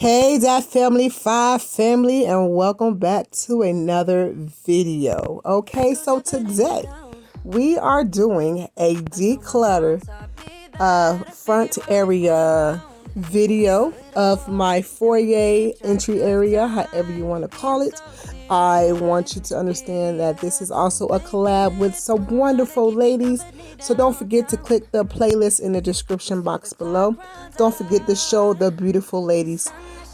Hey DATFAMILY5 family, and welcome back to another video. Okay, so today we are doing a declutter front area video of my foyer entry area, however you want to call it. I want you to understand that this is also a collab with some wonderful ladies, so don't forget to click the playlist in the description box below. Don't forget to show the beautiful ladies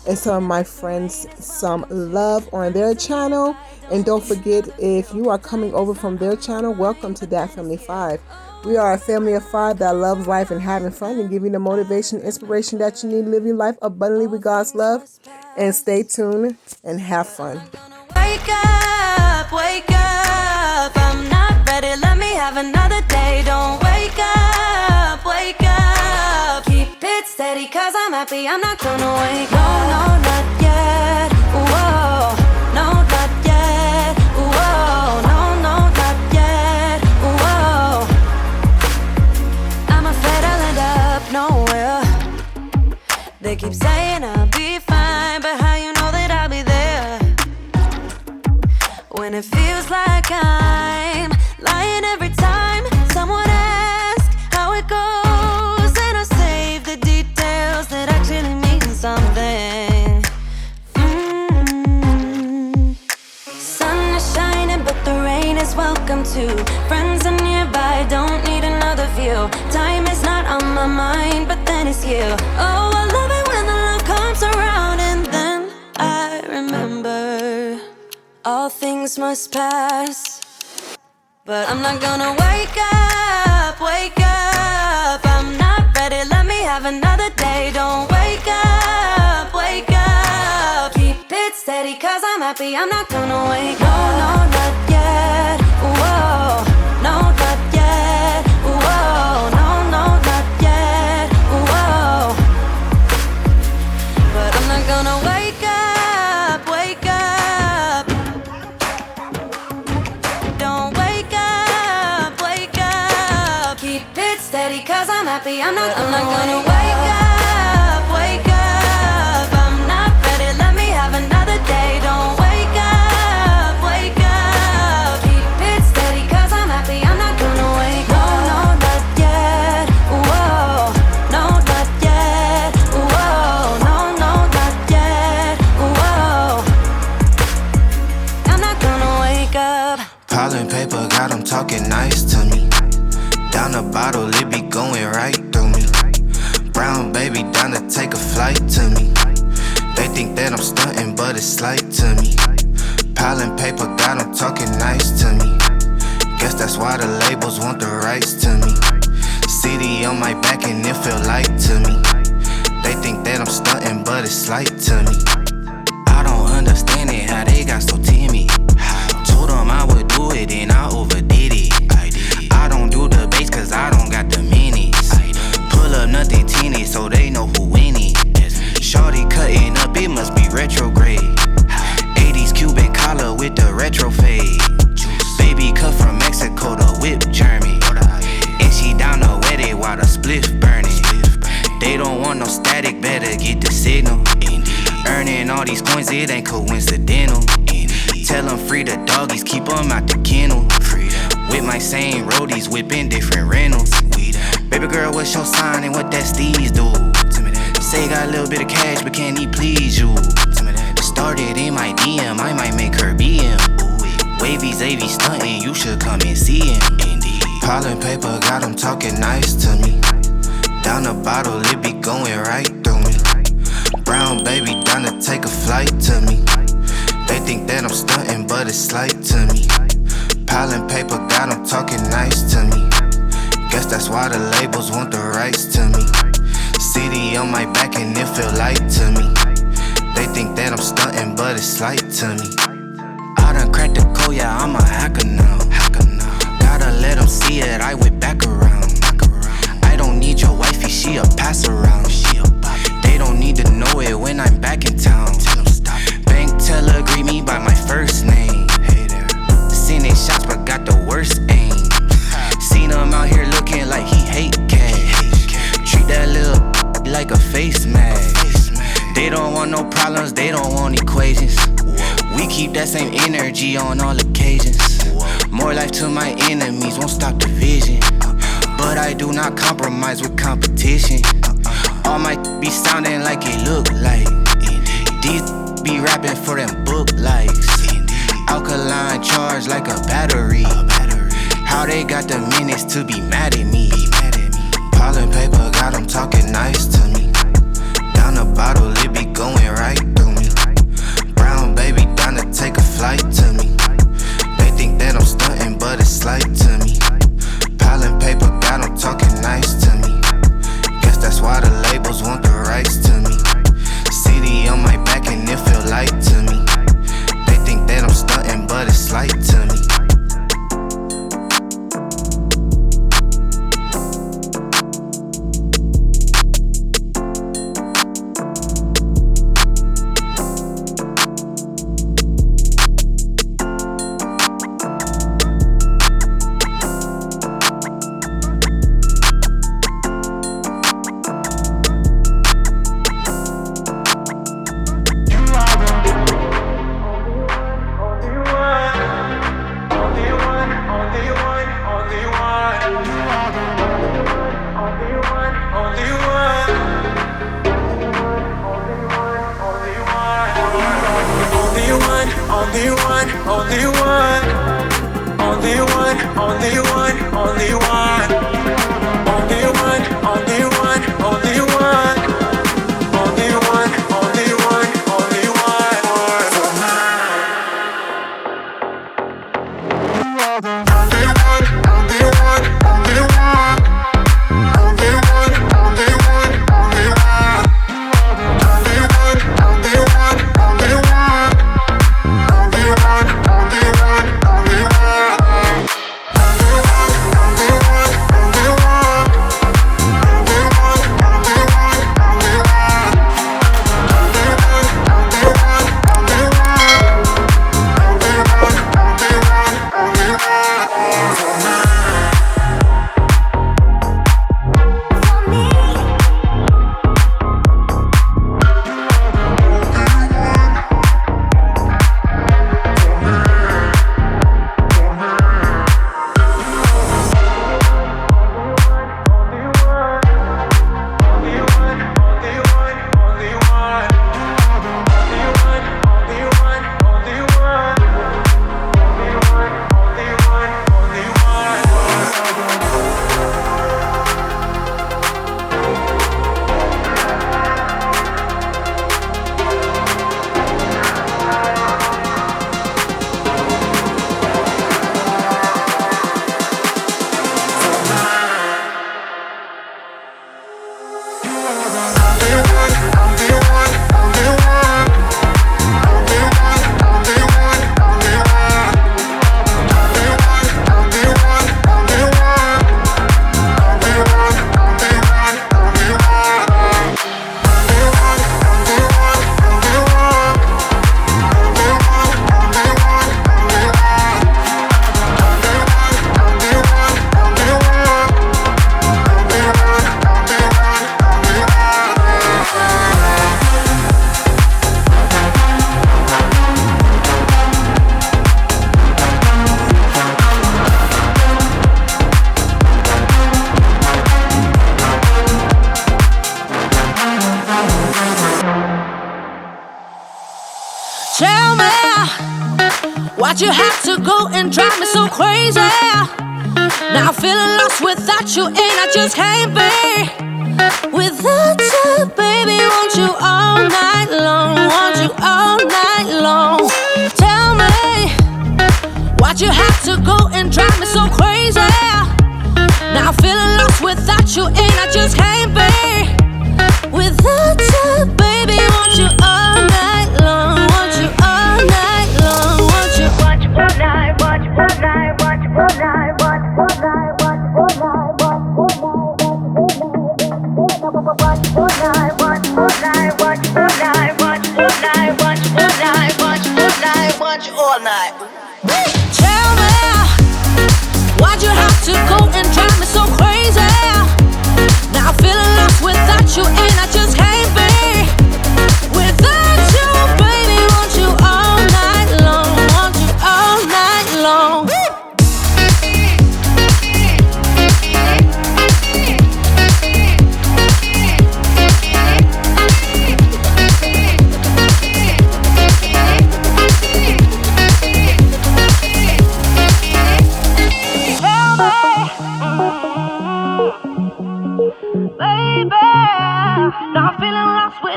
and some of my friends some love on their channel. And don't forget, if you are coming over from their channel, welcome to DATFAMILY5. We are a family of 5 that loves life and having fun and giving the motivation, inspiration that you need, living life abundantly with God's love. And stay tuned and have fun. Wake up, I'm not ready, let me have another day. Don't wake up, keep it steady, cause I'm happy, I'm not gonna wake up. No, not yet, whoa, no, not yet, whoa, no, not yet, whoa. I'm afraid I'll end up nowhere. They keep saying I'll be fine, but how you know that I'll be there when it feels like I'm lying every time someone asks how it goes, and I save the details that actually mean something. Sun is shining, but the rain is welcome too. Friends are nearby, don't need another view. Time is not on my mind, but then it's you. Oh, I love it when the love comes around, and then I remember all things must pass, but I'm not gonna wake up. I'm not ready, let me have another day. Don't wake up, keep it steady, cause I'm happy, I'm not gonna wake up. No, not yet, whoa, no, not yet, whoa, no, not yet, whoa. But I'm not gonna wake up. Cause I'm happy, I'm not gonna wake up, I'm not ready, let me have another day. Don't wake up, keep it steady, cause I'm happy, I'm not gonna wake up. No, not yet, whoa, no, not yet, whoa, no, not yet, whoa. I'm not gonna wake up. Pollen paper got them talking nice to me. Down the bottle, it be going right through me. Brown baby down to take a flight to me. They think that I'm stunting, but it's slight to me. Pollen paper got them talking nice to me. Guess that's why the labels want the rights to me. CD on my back and it feel light to me. They think that I'm stunting, but it's slight to me. I don't understand it, how they got so timid. Told them I would do it and I overdid it. I don't do the bass cause I don't got the minutes. Pull up nothing teeny so they know who in it. Shorty cutting up, it must be retrograde. 80s Cuban collar with the retro fade. Baby cut from Mexico, the whip German. And she down to wet it while the spliff burning. They don't want no static, better get the signal. Earning all these coins, it ain't coincidental. Tell them free the doggies, keep them out the kennel. With my same roadies, whipping different rentals. Baby girl, what's your sign and what that steez do? Say you got a little bit of cash, but can he please you? Started in my DM, I might make her BM. Wavy Zavy stunting, you should come and see him. Pollen paper got him talking nice to me. Down the bottle, it be going right through me. Brown baby down to take a flight to me. They think that I'm stunting, but it's slight to me. Pollen paper got them talking nice to me. Guess that's why the labels want the rights to me. CD on my back and it feel light to me. They think that I'm stunting, but it's slight to me. I done cracked the code, yeah, I'm a hacker now. Gotta let them see it, I went back around. I don't need your wifey, she a pass around. They don't need to know it when I'm back in town. Bank teller greet me by my first name. Sending shots but got the worst aim. Seen him out here looking like he hate cash. Treat that little like a face mask. They They don't want no problems, they don't want equations. We keep that same energy on all occasions. More life to my enemies, won't stop the vision. But I do not compromise with competition. All my be sounding like it look like. These be rapping for them book likes. Alkaline charged like a battery. How they got the minutes to be mad at me. Pollen paper got them talking nice to me. Down the bottle, it be going right through me. Brown baby down to take a flight to me. They think that I'm stunting, but it's slight to me. Pollen paper got them talking nice to me. Guess that's why the labels want the rights to me. CD on my back and it feel light to me. They think that I'm stunting, but it's slight to me. Why'd you have to go and drive me so crazy? Now I'm feeling lost without you, and I just can't be without you, baby. Want you all night long, want you all night long. Tell me, why'd you have to go and drive me so crazy? Now I'm feeling lost without you, and I just can't be without you, baby. Want you all night long, want you all night long, want you all night, watch all night, watch all night, watch all night, watch all night, watch all night, watch all night, watch all night, watch all night, watch all night, watch all night, watch all night. Tell me, why'd you have to go and drive me so crazy? Now I'm feeling lost without you, and I just can't be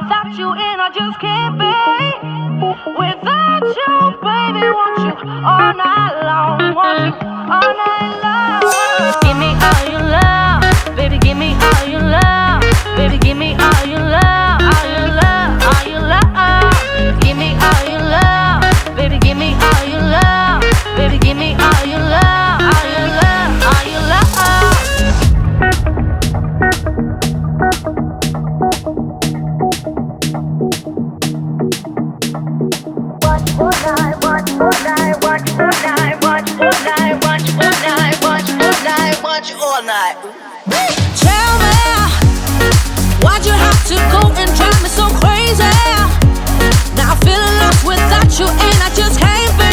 without you, and I just can't be. Without you, baby, want you all night long. Want you all night long. Give me all your love, baby, give me all your love. Baby, give me all your love, all your love, all your love. Give me all your love, baby, give me all your love. Baby, give me all your love, all your love, all your love. Watch all night. Tell me, why'd you have to go and drive me so crazy? Now I'm feeling lost without you, and I just can't be.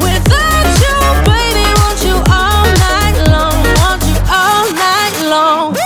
Without you, baby, want you all night long. Want you all night long.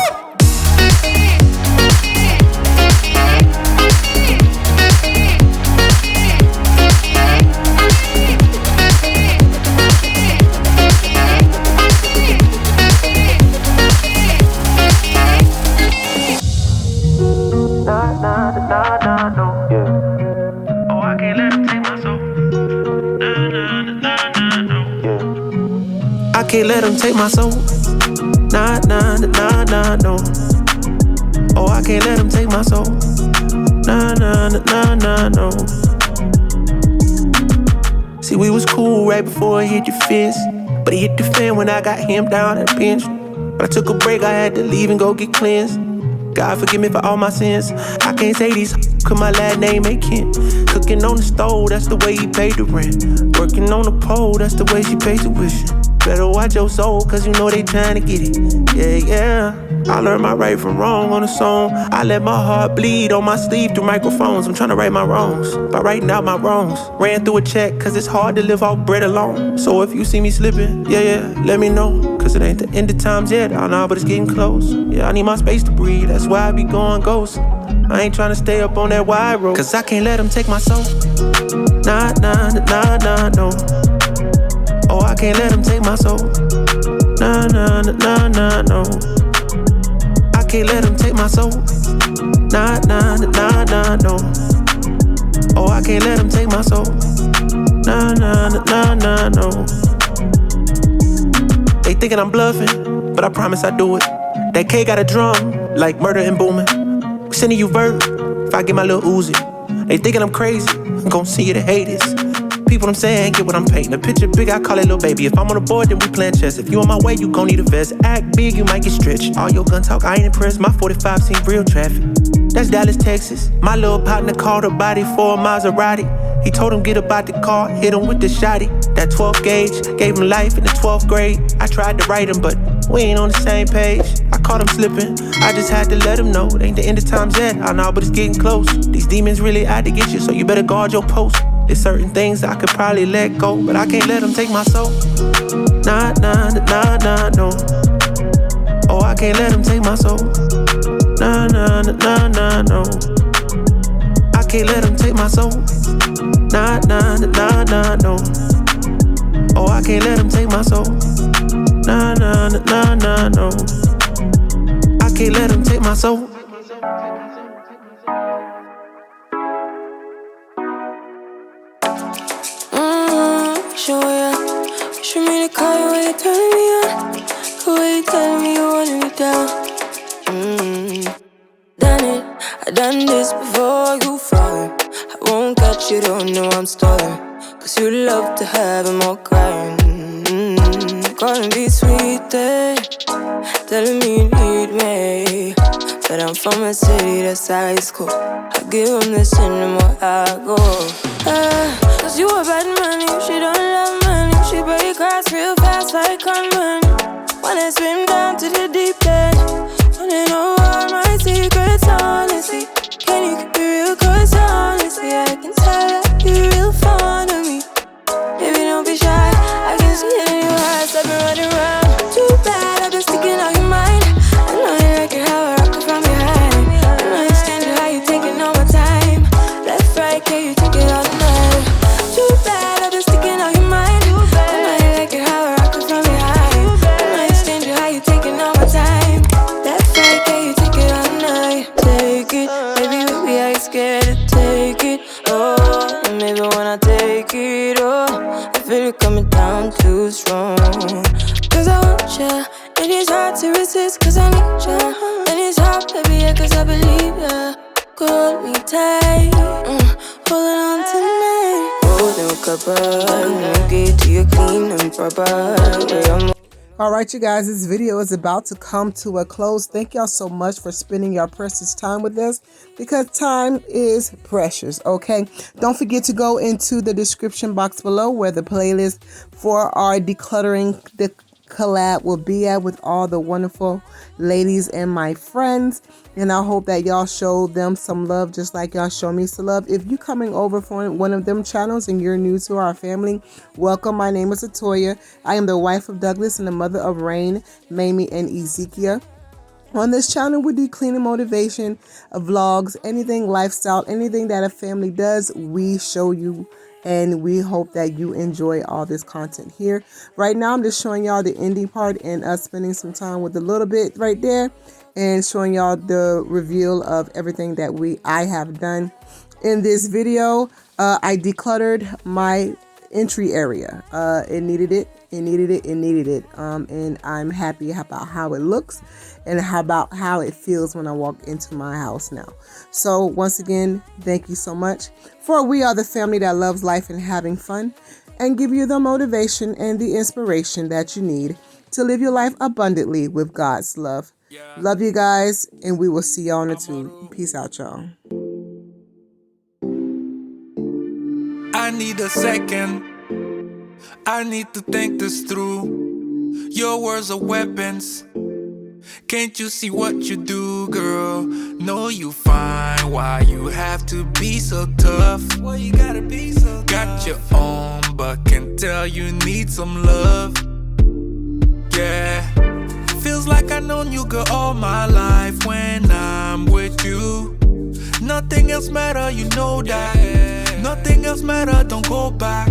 I can't let them take my soul. Nah, nah, nah, nah, no. Oh, I can't let them take my soul. Nah, nah, nah, nah, no. See, we was cool right before it hit your fist, but it hit the fan when I got him down at the bench. But I took a break, I had to leave and go get cleansed. God forgive me for all my sins. I can't say these cause my last name ain't Kent. Cooking on the stove, that's the way he paid the rent. Working on the pole, that's the way she paid tuition. Better watch your soul, cause you know they trying to get it. Yeah, yeah. I learned my right from wrong on a song. I let my heart bleed on my sleeve through microphones. I'm trying to right my wrongs by writing out my wrongs. Ran through a check, cause it's hard to live off bread alone. So if you see me slipping, yeah, let me know. Cause it ain't the end of times yet, I know, but it's getting close. Yeah, I need my space to breathe, that's why I be going ghost. I ain't trying to stay up on that wide road, cause I can't let them take my soul. Nah, nah, nah, nah, no. Oh, I can't let them take my soul. Nah, nah, nah, nah, no. I can't let them take my soul. Nah, nah, nah, nah, no. Oh, I can't let them take my soul. Nah, nah, nah, nah, no. They thinking I'm bluffing, but I promise I do it. That K got a drum, like murder and booming. Sending you verb, if I get my little Uzi. They thinking I'm crazy, I'm gon' see you to hate this. People I'm saying, get what I'm painting. A picture big, I call it little baby. If I'm on the board, then we playing chess. If you on my way, you gon' need a vest. Act big, you might get stretched. All your gun talk, I ain't impressed. My 45 seen real traffic. That's Dallas, Texas. My little partner called her body for a Maserati. He told him get about the car, hit him with the shotty. That 12 gauge, gave him life in the 12th grade. I tried to write him, but we ain't on the same page. I caught him slipping, I just had to let him know. It ain't the end of times yet, I know, but it's getting close. These demons really out to get you, so you better guard your post. There's certain things I could probably let go, but I can't let them take my soul. Nah, nah, nah, nah, no. Oh, I can't let them take my soul. Nah, nah, nah, nah, no. I can't let them take my soul. Nah, nah, nah, nah, no. Oh, I can't let them take my soul. Nah, nah, nah, nah, no. I can't let them take my soul. Wish for me to call you when you're turning me on. The way you telling me you wanted me down. Done it, I done this before you falling. I won't catch you, don't know I'm stalling. Cause you love to have them all crying. Calling me sweet, telling me you need me. But I'm from a city that's high school. I give them this and the more I go. Cause you a bad man, if she don't love money. She break hearts real fast like gunman. Wanna swim down to the deep end. Wanna know all my secrets, honestly. Can you keep it real? Cause honestly, I can tell that you're real fond of me. Baby, don't be shy, I can see it in your eyes. I've been running around. Too bad, I've been sticking on your mind. I know you like it how I rock it from behind. I know you stand it how you taking all my time. Left, right, can you take it all night? Too bad, I've been sticking on your mind. I know you like it how I rock it from behind. I know you stand it how you taking all my time. Left, right, can you take it all tight. Holding on tonight. Golden copper. Get to your clean and proper. All right, you guys, this video is about to come to a close. Thank y'all so much for spending your precious time with us, because time is precious, okay? Don't forget to go into the description box below where the playlist for our decluttering the collab will be at with all the wonderful ladies and my friends, and I hope that y'all show them some love just like y'all show me some love. If you coming over from one of them channels and you're new to our family, welcome. My name is Atoya. I am the wife of Douglas and the mother of Rayne, Mamie, and Ezekia. On this channel, we do cleaning motivation, vlogs, anything lifestyle, anything that a family does, we show you. And we hope that you enjoy all this content here. Right now, I'm just showing y'all the ending part and us spending some time with a little bit right there and showing y'all the reveal of everything that I have done. In this video, I decluttered my entry area. It needed it. And I'm happy about how it looks and about how it feels when I walk into my house now. So once again, thank you so much, for we are the family that loves life and having fun and give you the motivation and the inspiration that you need to live your life abundantly with God's love. Love you guys, and we will see y'all on the tube. Peace out, y'all. I need a second. I need to think this through. Your words are weapons. Can't you see what you do, girl? Know you fine. Why you have to be so tough? Why you gotta be so tough? Got your own, but can tell you need some love. Yeah. Feels like I've known you, girl, all my life. When I'm with you, nothing else matter, you know that. Nothing else matter, don't go back.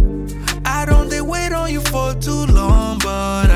I don't wait on you for too long, but